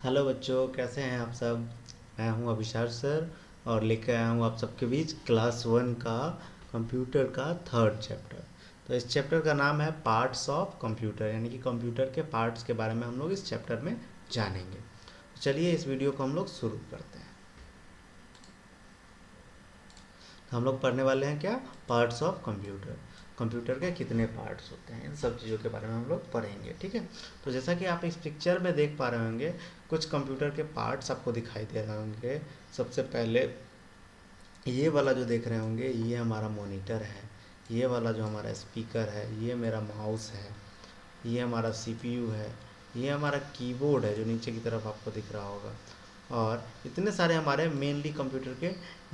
Hello बच्चों, कैसे हैं आप सब। मैं हूं अभिषार सर और लेकर आया हूं आप सबके बीच क्लास वन का कंप्यूटर का थर्ड चैप्टर। तो इस चैप्टर का नाम है पार्ट्स ऑफ कंप्यूटर, यानी कि कंप्यूटर के पार्ट्स के बारे में हम लोग इस चैप्टर में जानेंगे। तो चलिए इस वीडियो को हम लोग शुरू करते हैं। तो हम लोग पढ़ने वाले हैं क्या, पार्ट्स ऑफ कंप्यूटर। कंप्यूटर के कितने पार्ट्स होते हैं, इन सब चीज़ों के बारे में हम लोग पढ़ेंगे, ठीक है। तो जैसा कि आप इस पिक्चर में देख पा रहे होंगे, कुछ कंप्यूटर के पार्ट्स आपको दिखाई दे रहे होंगे। सबसे पहले ये वाला जो देख रहे होंगे, ये हमारा मॉनिटर है। ये वाला जो हमारा स्पीकर है, ये मेरा माउस है। ये हमारा सीपीयू है। ये हमारा कीबोर्ड है जो नीचे की तरफ आपको दिख रहा होगा। और इतने सारे हमारे मेनली कंप्यूटर के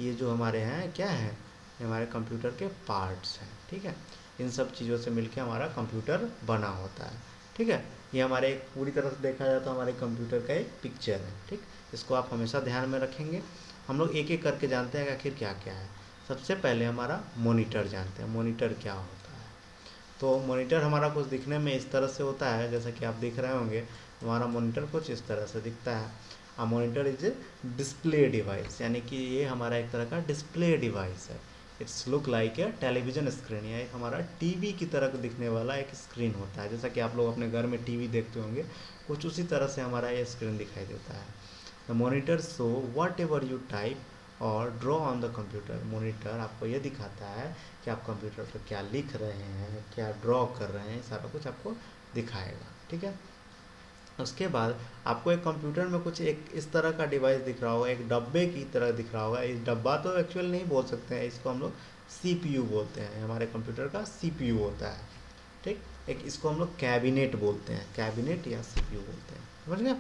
ये जो हमारे हैं क्या है, ये हमारे कंप्यूटर के पार्ट्स हैं, ठीक है। इन सब चीज़ों से मिलके हमारा कंप्यूटर बना होता है, ठीक है। ये हमारे एक पूरी तरह से देखा जाए तो हमारे कंप्यूटर का एक पिक्चर है, ठीक। इसको आप हमेशा ध्यान में रखेंगे। हम लोग एक एक करके जानते हैं कि आखिर क्या क्या है। सबसे पहले हमारा मॉनिटर जानते हैं, मॉनिटर क्या होता है। तो मॉनिटर हमारा कुछ दिखने में इस तरह से होता है, जैसा कि आप देख रहे होंगे हमारा मॉनिटर कुछ इस तरह से दिखता है। A monitor is a display device, यानी कि ये हमारा एक तरह का डिस्प्ले डिवाइस है। It's look like a television screen, या एक हमारा टीवी की तरह दिखने वाला एक स्क्रीन होता है। जैसा कि आप लोग अपने घर में टीवी देखते होंगे, कुछ उसी तरह से हमारा ये स्क्रीन दिखाई देता है। The monitor show whatever you type और draw on the computer. Monitor आपको ये दिखाता है कि आप कंप्यूटर पर क्या लिख रहे हैं, क्या ड्रॉ कर रहे हैं, सारा कुछ आपको दिखाएगा, ठीक है। उसके बाद आपको एक कंप्यूटर में कुछ एक इस तरह का डिवाइस दिख रहा होगा, एक डब्बे की तरह दिख रहा होगा। इस डब्बा तो एक्चुअल नहीं बोल सकते हैं, इसको हम लोग सीपीयू बोलते हैं। हमारे कंप्यूटर का सीपीयू होता है, ठीक। एक इसको हम लोग कैबिनेट बोलते हैं, कैबिनेट या सीपीयू बोलते हैं, समझ गए।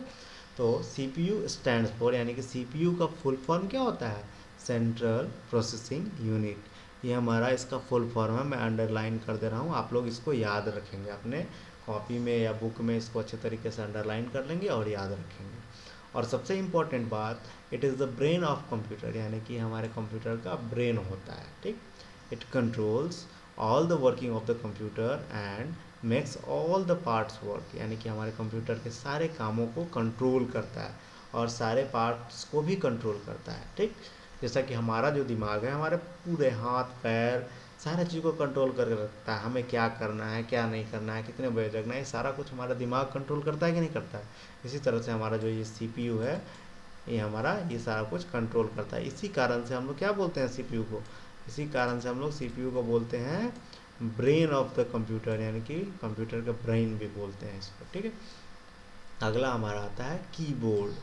तो सीपीयू स्टैंड्स फॉर, यानी कि सीपीयू का फुल फॉर्म क्या होता है, सेंट्रल प्रोसेसिंग यूनिट। ये हमारा इसका फुल फॉर्म है, मैं अंडरलाइन कर दे रहा हूँ। आप लोग इसको याद रखेंगे, अपने कॉपी में या बुक में इसको अच्छे तरीके से अंडरलाइन कर लेंगे और याद रखेंगे। और सबसे इम्पॉर्टेंट बात, it is the brain of computer, यानी कि हमारे कंप्यूटर का ब्रेन होता है, ठीक। It controls all the working of the computer and makes all the parts work, यानी कि हमारे कंप्यूटर के सारे कामों को कंट्रोल करता है और सारे पार्ट्स को भी कंट्रोल करता है, ठीक। जैसा कि हमारा जो दिमाग है, हमारे पूरे हाथ पैर सारे चीज़ को कंट्रोल करके रखता है। हमें क्या करना है, क्या नहीं करना है, कितने बजे जगना है, सारा कुछ हमारा दिमाग कंट्रोल करता है कि नहीं करता है। इसी तरह से हमारा जो ये सीपीयू है, ये हमारा ये सारा कुछ कंट्रोल करता है। इसी कारण से हम लोग क्या बोलते हैं सीपीयू को, इसी कारण से हम लोग सीपीयू को बोलते हैं ब्रेन ऑफ द कंप्यूटर, यानी कि कंप्यूटर का ब्रेन भी बोलते हैं इसको, ठीक है। अगला हमारा आता है कीबोर्ड।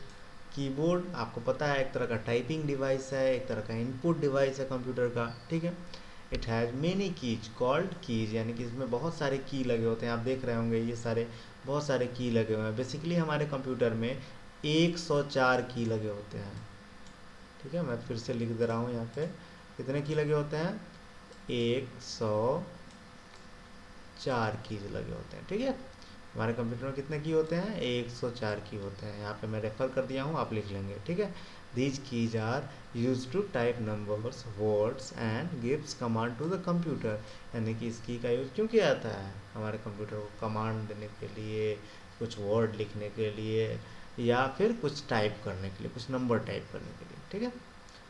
कीबोर्ड आपको पता है एक तरह का टाइपिंग डिवाइस है, एक तरह का इनपुट डिवाइस है कंप्यूटर का, ठीक है। It has many keys called keys, यानी कि इसमें बहुत सारे की लगे होते हैं। आप देख रहे होंगे ये सारे बहुत सारे की लगे हुए हैं। बेसिकली हमारे कंप्यूटर में 104 की लगे होते हैं, ठीक है। मैं फिर से लिख दे रहा हूँ यहाँ पे, कितने की लगे होते हैं, 104 कीज लगे होते हैं, ठीक है। हमारे कंप्यूटर में कितने की होते हैं, 104 की होते हैं। यहाँ पे मैं रेफर कर दिया हूँ, आप लिख लेंगे, ठीक है। These keys are use to type numbers words and gives command to the computer, यानी कि इस की का यूज क्यों किया जाता है, हमारे कंप्यूटर को कमांड देने के लिए, कुछ वर्ड लिखने के लिए, या फिर कुछ टाइप करने के लिए, कुछ नंबर टाइप करने के लिए, ठीक है।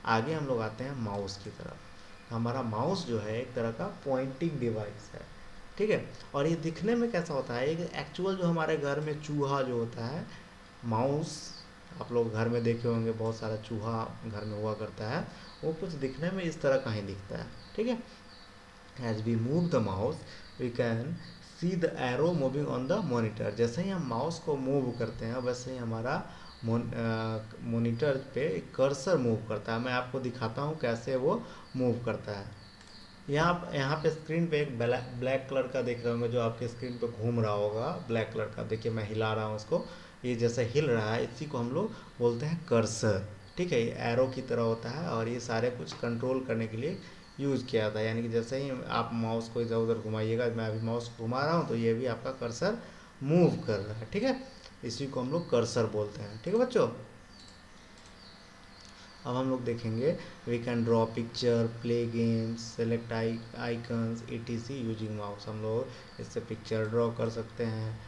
आगे हम लोग आते हैं माउस की तरफ। हमारा माउस जो है एक तरह का पॉइंटिंग डिवाइस है, ठीक है। और ये दिखने में कैसा होता है, एक एक्चुअल जो हमारे घर में चूहा जो होता है, माउस आप लोग घर में देखे होंगे, बहुत सारा चूहा घर में हुआ करता है, वो कुछ दिखने में इस तरह का ही दिखता है, ठीक है। As we move the mouse we can see the arrow moving on the monitor. जैसे ही हम माउस को मूव करते हैं वैसे ही हमारा मॉनिटर पे कर्सर मूव करता है। मैं आपको दिखाता हूँ कैसे वो मूव करता है। यहाँ पे स्क्रीन पे एक ब्लैक कलर का देख रहे होंगे, जो आपके स्क्रीन पे घूम रहा होगा ब्लैक कलर का, देखिए मैं हिला रहा हूँ उसको, ये जैसे हिल रहा है इसी को हम लोग बोलते हैं कर्सर, ठीक है। ये एरो की तरह होता है और ये सारे कुछ कंट्रोल करने के लिए यूज़ किया था। यानी कि जैसे ही आप माउस को इधर उधर घुमाइएगा, मैं अभी माउस घुमा रहा हूँ तो ये भी आपका कर्सर मूव कर रहा है, ठीक है। इसी को हम लोग कर्सर बोलते हैं, ठीक है बच्चों। अब हम लोग देखेंगे, we can draw picture, play games, select icons etc using mouse. हम लोग इससे पिक्चर ड्रॉ कर सकते हैं,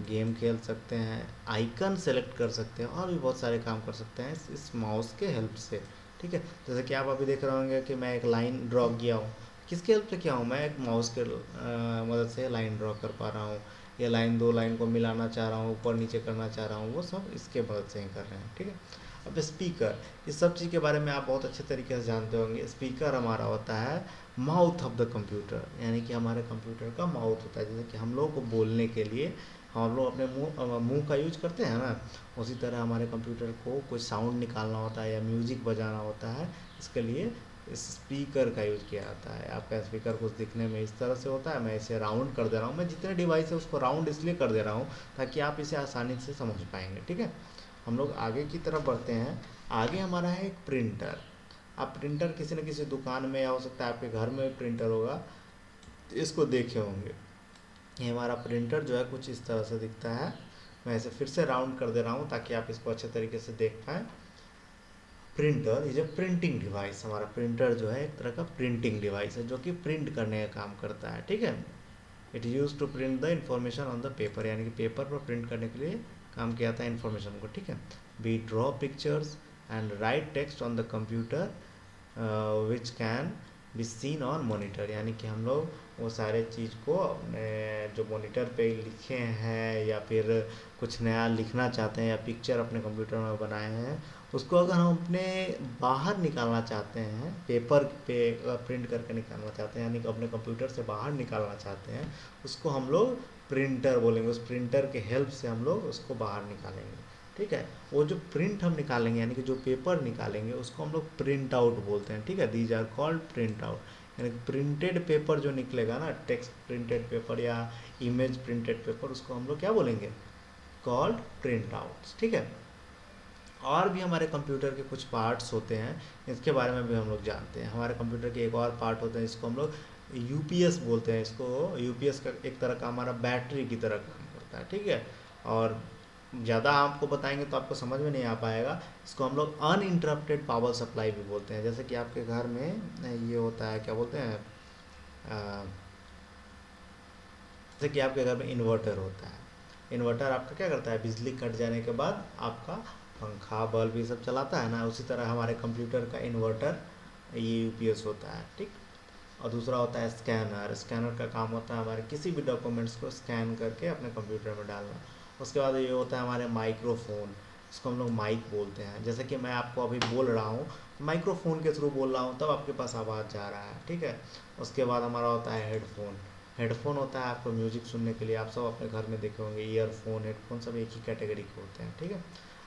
गेम खेल सकते हैं, आइकन सेलेक्ट कर सकते हैं, और भी बहुत सारे काम कर सकते हैं इस माउस के हेल्प से। ठीक है, जैसे कि आप अभी देख रहे होंगे कि मैं एक लाइन ड्रॉ किया हूँ, किसके हेल्प से किया हूँ, मैं एक माउस के मदद से लाइन ड्रॉ कर पा रहा हूँ। ये लाइन दो लाइन को मिलाना चाह रहा हूँ, ऊपर नीचे करना चाह रहा हूँ, वो सब इसके मदद से ही कर रहे हैं। ठीक है, अब स्पीकर, इस सब चीज़ के बारे में आप बहुत अच्छे तरीके से जानते होंगे। स्पीकर हमारा होता है माउथ ऑफ द कंप्यूटर, यानी कि हमारे कंप्यूटर का माउथ होता है। जैसे कि हम लोग को बोलने के लिए हम लोग अपने मुंह का यूज करते हैं ना, उसी तरह हमारे कंप्यूटर को कोई साउंड निकालना होता है या म्यूजिक बजाना होता है, इसके लिए इस स्पीकर का यूज किया जाता है। आपका स्पीकर कुछ दिखने में इस तरह से होता है, मैं इसे राउंड कर दे रहा हूँ, मैं जितने डिवाइस है उसको राउंड इसलिए कर दे रहा हूँ ताकि आप इसे आसानी से समझ पाएंगे। ठीक है, हम लोग आगे की तरफ बढ़ते हैं। आगे हमारा है एक प्रिंटर। आप प्रिंटर किसी न किसी दुकान में, या हो सकता है आपके घर में प्रिंटर होगा, तो इसको देखे होंगे। ये हमारा प्रिंटर जो है कुछ इस तरह से दिखता है। मैं इसे फिर से राउंड कर दे रहा हूँ ताकि आप इसको अच्छे तरीके से देख पाएँ। Printer is a printing device. हमारा प्रिंटर जो है एक तरह का प्रिंटिंग डिवाइस है जो कि प्रिंट करने का काम करता है। ठीक है, it use to print the information on the paper, यानी कि पेपर पर प्रिंट करने के लिए काम किया जाता है इन्फॉर्मेशन को। ठीक है, we draw pictures and write text on the computer which can be seen on monitor, यानी कि हम लोग वो सारे चीज़ को अपने जो मॉनिटर पे लिखे हैं या फिर कुछ नया लिखना चाहते हैं या पिक्चर अपने कंप्यूटर में बनाए हैं, उसको अगर हम अपने बाहर निकालना चाहते हैं, पेपर पे प्रिंट करके निकालना चाहते हैं, यानी कि अपने कंप्यूटर से बाहर निकालना चाहते हैं, उसको हम लोग प्रिंटर बोलेंगे। उस प्रिंटर के हेल्प से हम लोग उसको बाहर निकालेंगे। ठीक है, वो जो प्रिंट हम निकालेंगे यानी कि जो पेपर निकालेंगे उसको हम लोग प्रिंट आउट बोलते हैं। ठीक है, these are called print out, यानी प्रिंटेड पेपर जो निकलेगा ना, टेक्स्ट प्रिंटेड पेपर या इमेज प्रिंटेड पेपर, उसको हम लोग क्या बोलेंगे, कॉल्ड प्रिंट आउट्स। ठीक है, और भी हमारे कंप्यूटर के कुछ पार्ट्स होते हैं, इसके बारे में भी हम लोग जानते हैं। हमारे कंप्यूटर के एक और पार्ट होते हैं, इसको हम लोग यूपीएस बोलते हैं। इसको यूपीएस का एक तरह का हमारा बैटरी की तरह काम करता है। ठीक है, और ज़्यादा आपको बताएंगे तो आपको समझ में नहीं आ पाएगा। इसको हम लोग अनइंटरप्टेड पावर सप्लाई भी बोलते हैं। जैसे कि आपके घर में ये होता है, क्या बोलते हैं, जैसे कि आपके घर में इन्वर्टर होता है। इन्वर्टर आपका क्या करता है, बिजली कट जाने के बाद आपका पंखा बल्ब ये सब चलाता है ना, उसी तरह हमारे कंप्यूटर का इन्वर्टर ये यूपीएस होता है। ठीक, और दूसरा होता है स्कैनर। स्कैनर का काम होता है हमारे किसी भी डॉक्यूमेंट्स को स्कैन करके अपने कंप्यूटर में डालना। उसके बाद ये होता है हमारे माइक्रोफोन, इसको हम लोग माइक बोलते हैं। जैसे कि मैं आपको अभी बोल रहा हूँ, माइक्रोफोन के थ्रू बोल रहा हूँ, तब आपके पास आवाज़ जा रहा है। ठीक है, उसके बाद हमारा होता है हेडफोन। हेडफोन होता है आपको म्यूजिक सुनने के लिए, आप सब अपने घर में देखे होंगे, ईयरफोन हेडफोन सब एक ही कैटेगरी के होते हैं। ठीक है,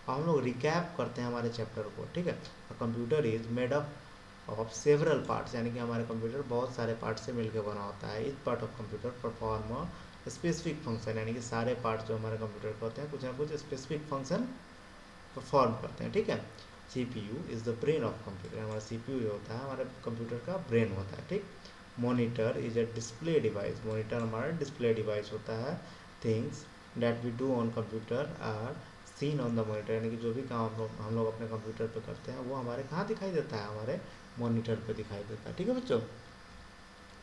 अब हम लोग रिकैप करते हैं हमारे चैप्टर को। ठीक है, computer is made up of several parts, यानी कि हमारे कंप्यूटर बहुत सारे पार्ट से मिलकर बना होता है। इस part of computer perform a specific function, यानी कि सारे पार्ट्स जो हमारे कंप्यूटर के होते हैं कुछ ना कुछ स्पेसिफिक फंक्शन परफॉर्म करते हैं। ठीक है, CPU is the brain of computer, हमारा सीपीयू जो होता है हमारे कंप्यूटर का ब्रेन होता है। ठीक, monitor is a display device, monitor हमारा डिस्प्ले डिवाइस होता है। Things that we do on computer are seen on the monitor, यानी कि जो भी काम हम लोग अपने कंप्यूटर पे करते हैं वो हमारे कहाँ दिखाई देता है, हमारे मॉनिटर पे दिखाई देता है। ठीक है बच्चों,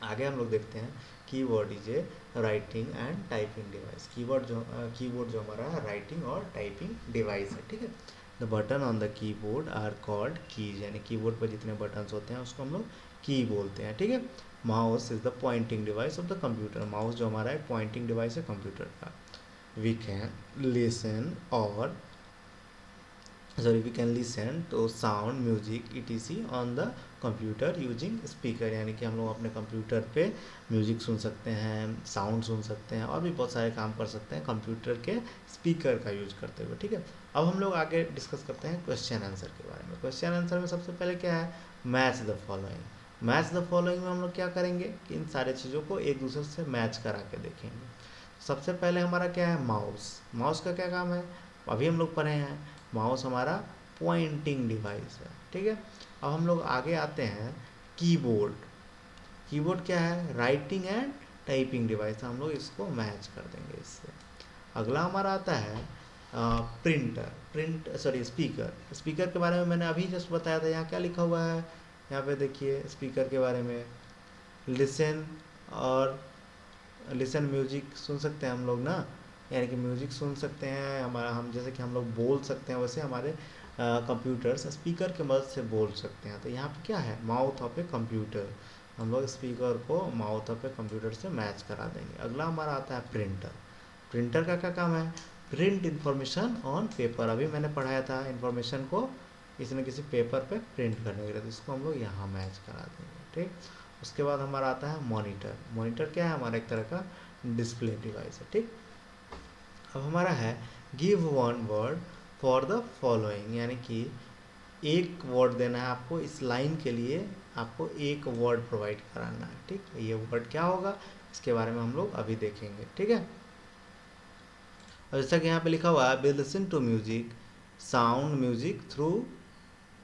आगे हम लोग देखते हैं keyboard is a writing and typing device. Keyboard जो हमारा राइटिंग और टाइपिंग डिवाइस है। ठीक है, the button on the keyboard are called keys, यानी कीबोर्ड पर जितने बटन्स होते हैं उसको हम लोग की बोलते हैं। ठीक है, mouse is the pointing device of the computer, mouse जो हमारा एक पॉइंटिंग डिवाइस है कंप्यूटर का। वी कैन लिसन और we can listen to sound music etc on the computer using speaker, यानी कि हम लोग अपने कंप्यूटर पे म्यूजिक सुन सकते हैं, साउंड सुन सकते हैं, और भी बहुत सारे काम कर सकते हैं कंप्यूटर के स्पीकर का यूज करते हुए। ठीक है, अब हम लोग आगे डिस्कस करते हैं क्वेश्चन आंसर के बारे में। क्वेश्चन आंसर में सबसे पहले क्या है, match the following. Match the following में हम लोग क्या करेंगे कि इन सारे चीज़ों को एक दूसरे से मैच करा के देखेंगे। सबसे पहले हमारा क्या है, माउस। माउस का क्या काम है, अभी हम लोग पढ़े हैं, माउस हमारा पॉइंटिंग डिवाइस है। ठीक है, अब हम लोग आगे आते हैं कीबोर्ड। कीबोर्ड क्या है, राइटिंग एंड टाइपिंग डिवाइस, हम लोग इसको मैच कर देंगे इससे। अगला हमारा आता है स्पीकर। स्पीकर के बारे में मैंने अभी जस्ट बताया था, यहाँ क्या लिखा हुआ है, यहाँ पे देखिए स्पीकर के बारे में, लिसन और लिसन म्यूजिक सुन सकते हैं हम लोग ना, यानी कि म्यूजिक सुन सकते हैं हमारा, हम जैसे कि हम लोग बोल सकते हैं, वैसे हमारे कंप्यूटर्स स्पीकर के मदद से बोल सकते हैं। तो यहाँ पे क्या है, माउथ ऑफ ए कंप्यूटर, हम लोग स्पीकर को माउथ ऑफ ए कंप्यूटर से मैच करा देंगे। अगला हमारा आता है प्रिंटर। प्रिंटर का क्या काम है, प्रिंट इंफॉर्मेशन ऑन पेपर। अभी मैंने पढ़ाया था इंफॉर्मेशन को किसी न किसी पेपर पे प्रिंट करने के लिए, तो इसको हम लोग यहाँ मैच करा देंगे, ठीक। उसके बाद हमारा आता है मॉनिटर। मॉनिटर क्या है, हमारा एक तरह का डिस्प्ले डिवाइस है, ठीक। अब हमारा है give one word for the following, यानी कि एक वर्ड देना है आपको, इस लाइन के लिए आपको एक वर्ड प्रोवाइड कराना है, ठीक। ये वर्ड क्या होगा इसके बारे में हम लोग अभी देखेंगे, ठीक है। और जैसा कि यहाँ पे लिखा हुआ है we listen to music sound music through,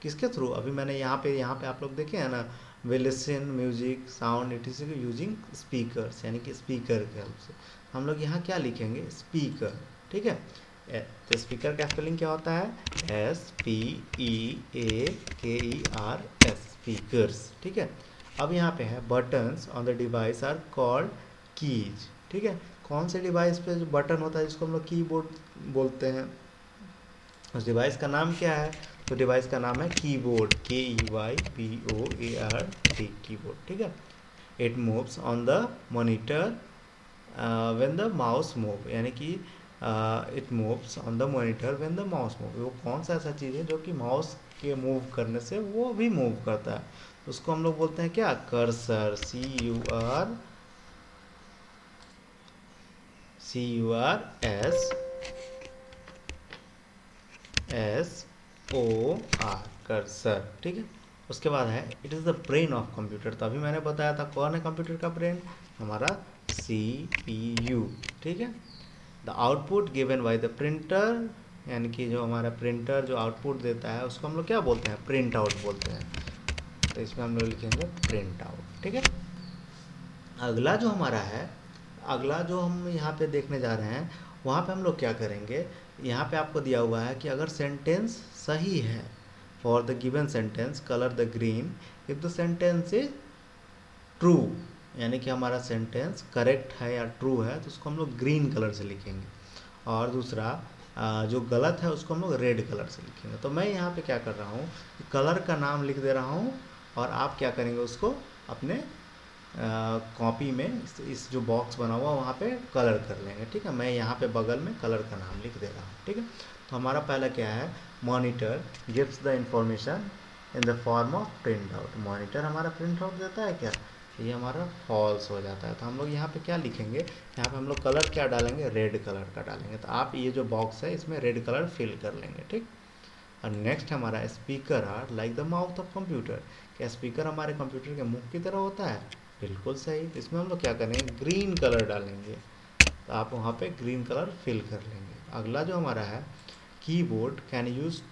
किसके थ्रू, अभी मैंने यहाँ पे आप लोग देखे हैं ना, we listen music sound it is using speakers, यानी कि स्पीकर के हेल्प से। हम लोग यहाँ क्या लिखेंगे, स्पीकर, ठीक है। तो स्पीकर का स्पेलिंग क्या होता है, SPEAKERS, स्पीकर्स, ठीक है। अब यहाँ पे है buttons on the device are called keys, ठीक है। कौन से डिवाइस पे जो बटन होता है जिसको हम लोग कीबोर्ड बोलते हैं, उस डिवाइस का नाम क्या है, तो डिवाइस का नाम है कीबोर्ड, KEYBOARD, कीबोर्ड, ठीक है। It moves on the monitor when the mouse move, यानी कि it moves on the monitor when the mouse move. वो कौन सा ऐसा चीज़ है जो कि माउस के मूव करने से वो भी मूव करता है, उसको हम लोग बोलते हैं क्या, कर्सर, CURSOR, कर्सर, ठीक है। उसके बाद है it is the brain of computer. तो अभी मैंने बताया था कौन है कंप्यूटर का ब्रेन, हमारा CPU, ठीक है। The output given by the printer, यानी कि जो हमारा प्रिंटर जो आउटपुट देता है उसको हम लोग क्या बोलते हैं, प्रिंट आउट बोलते हैं। तो इसमें हम लोग लिखेंगे प्रिंट आउट, ठीक है। अगला जो हमारा है, अगला जो हम यहाँ पे देखने जा रहे हैं, वहाँ पे हम लोग क्या करेंगे, यहाँ पे आपको दिया हुआ है कि अगर सेंटेंस सही है, for the given sentence colour the green, if the sentence is true, यानी कि हमारा सेंटेंस करेक्ट है या ट्रू है तो उसको हम लोग ग्रीन कलर से लिखेंगे, और दूसरा जो गलत है उसको हम लोग रेड कलर से लिखेंगे। तो मैं यहाँ पे क्या कर रहा हूँ, कलर का नाम लिख दे रहा हूँ, और आप क्या करेंगे उसको अपने कॉपी में इस जो बॉक्स बना हुआ वहाँ पे कलर कर लेंगे, ठीक है। मैं यहाँ पे बगल में कलर का नाम लिख दे रहा हूँ, ठीक है। तो हमारा पहला क्या है, monitor gives the information in the form of print out. Monitor हमारा प्रिंट आउट देता है क्या, ये हमारा फॉल्स हो जाता है। तो हम लोग यहाँ पे क्या लिखेंगे, यहाँ पे हम लोग कलर क्या डालेंगे, रेड कलर का डालेंगे। तो आप ये जो बॉक्स है इसमें रेड कलर फिल कर लेंगे, ठीक। और नेक्स्ट हमारा speaker are like the mouth of computer. क्या स्पीकर हमारे कंप्यूटर के मुख की तरह होता है, बिल्कुल सही। इसमें हम लोग क्या करेंगे, ग्रीन कलर डालेंगे, तो आप वहाँ पे ग्रीन कलर फिल कर लेंगे। अगला जो हमारा है, keyboard can use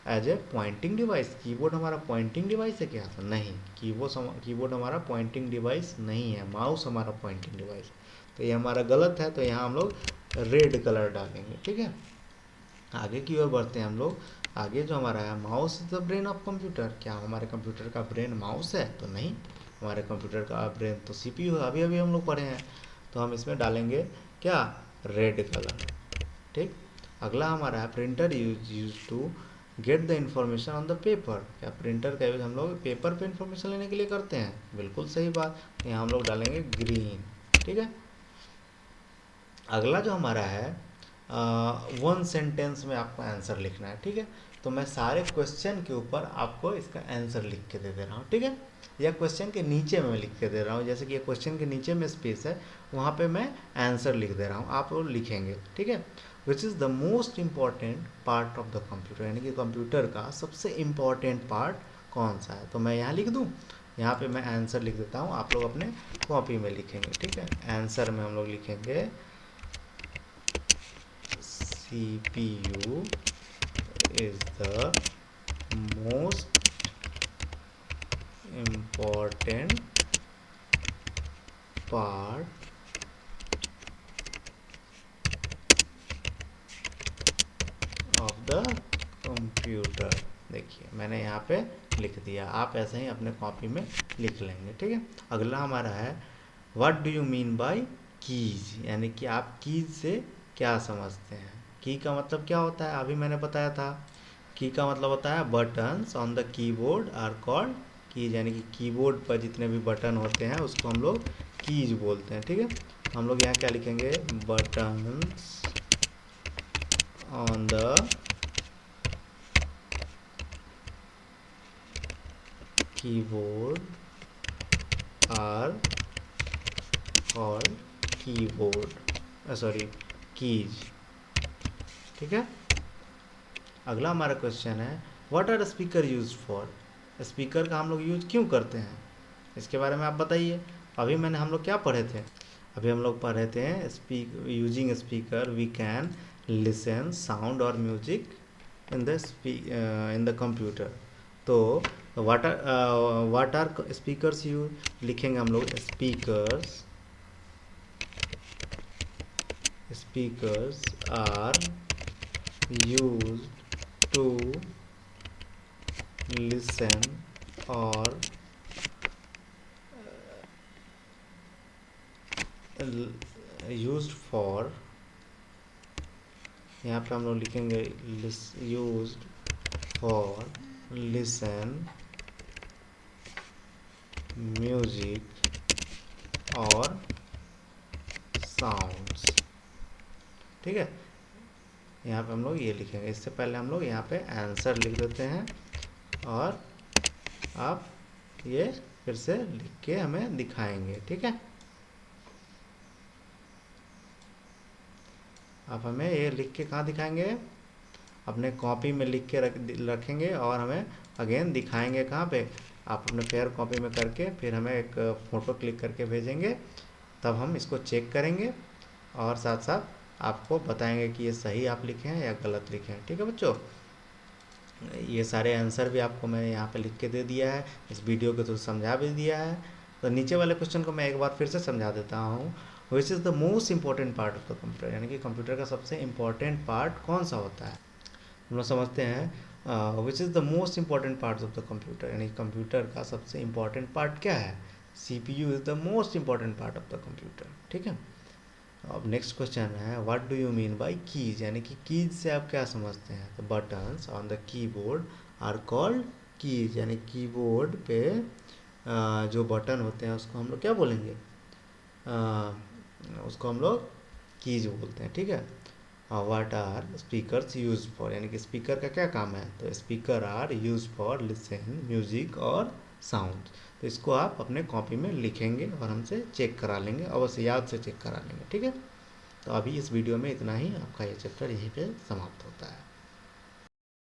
as a pointing device. Keyboard हमारा पॉइंटिंग डिवाइस है क्या, तो नहीं, कीबोर्ड हमारा पॉइंटिंग डिवाइस नहीं है, माउस हमारा पॉइंटिंग डिवाइस। तो ये हमारा गलत है, तो यहाँ हम लोग रेड कलर डालेंगे, ठीक है। आगे की ओर बढ़ते हैं हम लोग। आगे जो हमारा है, mouse is the brain of computer. क्या हमारे कंप्यूटर का ब्रेन माउस है, तो नहीं, हमारे कंप्यूटर का ब्रेन तो CPU है, अभी अभी हम लोग पढ़े हैं। तो हम इसमें डालेंगे क्या, रेड कलर, ठीक। अगला हमारा है printer use to get the information on the paper. क्या प्रिंटर का यूज हम लोग पेपर पे इंफॉर्मेशन लेने के लिए करते हैं, बिल्कुल सही बात। यहाँ हम लोग डालेंगे ग्रीन, ठीक है। अगला जो हमारा है, वन सेंटेंस में आपको आंसर लिखना है, ठीक है। तो मैं सारे क्वेश्चन के ऊपर आपको इसका आंसर लिख के दे रहा हूँ, ठीक है। या क्वेश्चन के नीचे में लिख के दे रहा हूँ, जैसे कि ये क्वेश्चन के नीचे में स्पेस है, वहाँ पे मैं आंसर लिख दे रहा हूँ, आप लोग लिखेंगे, ठीक है। विच is the most important part of the computer, यानी कि कंप्यूटर का सबसे इम्पॉर्टेंट पार्ट कौन सा है। तो मैं यहाँ लिख दूँ, यहाँ पे मैं आंसर लिख देता हूँ, आप लोग अपने कॉपी में लिखेंगे, ठीक है। आंसर में हम लोग लिखेंगे CPU is the most important part of the computer। देखिए मैंने यहाँ पे लिख दिया, आप ऐसे ही अपने कॉपी में लिख लेंगे, ठीक है। अगला हमारा है what do you mean by keys, यानी कि आप कीज से क्या समझते हैं। की का मतलब क्या होता है, अभी मैंने बताया था। की का मतलब होता है buttons on the keyboard are called keys, यानी कि कीबोर्ड पर जितने भी बटन होते हैं उसको हम लोग कीज बोलते हैं। ठीक है, हम लोग यहाँ क्या लिखेंगे, buttons on the keyboard are called keyboard, sorry, keys. ठीक है, अगला हमारा क्वेश्चन है what are speaker use for. Speaker का हम लोग यूज क्यों करते हैं, इसके बारे में आप बताइए। अभी हम लोग क्या पढ़े थे, अभी हम लोग पढ़े थे using speaker we can listen sound और म्यूजिक इन द कंप्यूटर। तो वाट आर स्पीकर्स यू लिखेंगे हम लोग, speakers are used to listen or used for, यहाँ पे हम लोग लिखेंगे used for listen music और sounds। ठीक है, यहाँ पे हम लोग ये लिखेंगे। इससे पहले हम लोग यहाँ पे आंसर लिख देते हैं और आप ये फिर से लिख के हमें दिखाएंगे। ठीक है, आप हमें ये लिख के कहाँ दिखाएंगे, अपने कॉपी में लिख के रखेंगे और हमें अगेन दिखाएंगे कहाँ पे, आप अपने फेयर कॉपी में करके फिर हमें एक फ़ोटो क्लिक करके भेजेंगे, तब हम इसको चेक करेंगे और साथ साथ आपको बताएंगे कि ये सही आप लिखे हैं या गलत लिखे हैं। ठीक है बच्चों, ये सारे आंसर भी आपको मैंने यहाँ पे लिख के दे दिया है, इस वीडियो के थ्रू समझा भी दिया है। तो नीचे वाले क्वेश्चन को मैं एक बार फिर से समझा देता हूँ। विच is the most important part of the computer, यानी कि कंप्यूटर का सबसे इम्पॉर्टेंट पार्ट कौन सा होता है। हम लोग समझते हैं which is the most important part of the computer, यानी कंप्यूटर का सबसे इम्पॉर्टेंट पार्ट क्या है, CPU is the most important part of the computer. ठीक है, अब नेक्स्ट क्वेश्चन है what do you mean by keys, यानी कि कीज से आप क्या समझते हैं। तो buttons on the keyboard are called keys, यानी कीबोर्ड पे जो बटन होते हैं उसको हम लोग क्या बोलेंगे, उसको हम लोग कीज बोलते हैं। ठीक है, what are speakers use for, यानी कि स्पीकर का क्या काम है, तो speaker are use for listen music और साउंड। तो इसको आप अपने कॉपी में लिखेंगे और हमसे चेक करा लेंगे, अवश्य याद से चेक करा लेंगे। ठीक है, तो अभी इस वीडियो में इतना ही, आपका ये चैप्टर यहीं पे समाप्त होता है।